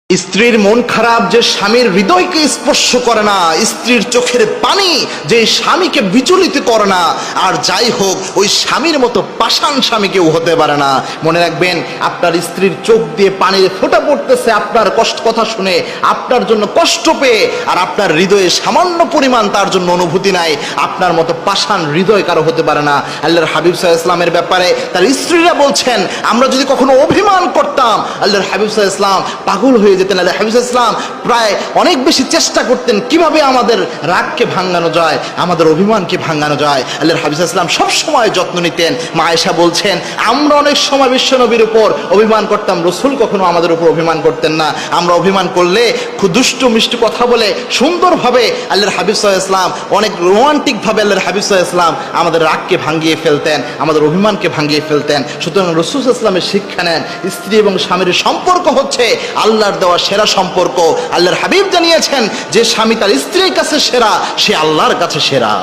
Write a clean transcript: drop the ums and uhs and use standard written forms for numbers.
স্ত্রীর মন খারাপ যে স্বামীর হৃদয়কে স্পর্শ করে না, স্ত্রীর চোখের পানি যে স্বামীকে বিচলিত করে না, আর যাই হোক ওই স্বামীর মতো পাষাণ স্বামী কেউ হতে পারে না। মনে রাখবেন, আপনার স্ত্রীর চোখ দিয়ে পানির ফোঁটা পড়তেছে আপনার কষ্ট কথা শুনে, আপনার জন্য কষ্ট পেয়ে, আর আপনার হৃদয়ে সামান্য পরিমাণ তার জন্য অনুভূতি নাই। আপনার মতো পাষাণ হৃদয় কারো হতে পারে না। আল্লাহর হাবিব সাল্লাল্লাহু আলাইহি ওয়াসাল্লামের ব্যাপারে তার স্ত্রীরা বলছেন, আমরা যদি কখনো অভিমান করতাম আল্লাহর হাবিব সাল্লাল্লাহু আলাইহি ওয়াসাল্লাম পাগল হয়ে যেতেন। আল্লাহর হাবিব সাল্লাল্লাহু আলাইহি ওয়াসাল্লাম প্রায় অনেক বেশি চেষ্টা করতেন কিভাবে আমাদের রাগকে ভাঙানো যায়, আমাদের অভিমানকে ভাঙানো যায়। আল্লাহর হাবিব সাল্লাল্লাহু আলাইহি ওয়াসাল্লাম সব সময় যত্ন নিতেন। মা আয়েশা বলছেন, আমরা অনেক সময় বিশ্বনবীর উপর অভিমান করতাম, রাসূল কখনো আমাদের উপর অভিমান করতেন না। আমরা অভিমান করলে খুব দুষ্টু মিষ্টি কথা বলে সুন্দরভাবে আল্লাহর হাবিব সাল্লাল্লাহু আলাইহি ওয়াসাল্লাম অনেক রোমান্টিক ভাবে আল্লাহর হাবিব সাল্লাল্লাহু আলাইহি ওয়াসাল্লাম আমাদের রাগকে ভাঙিয়ে ফেলতেন, আমাদের অভিমানকে ভাঙিয়ে ফেলতেন। সুতরাং রাসূল সাল্লাল্লাহু আলাইহি ওয়াসাল্লামের শিক্ষা নেন, স্ত্রী এবং স্বামীর সম্পর্ক হচ্ছে আল্লাহর দেওয়া সেরা সম্পর্ক। আল্লাহর হাবিব জানিয়েছেন, যে স্বামী তার স্ত্রীর কাছে সেরা, সে আল্লাহর কাছে সেরা।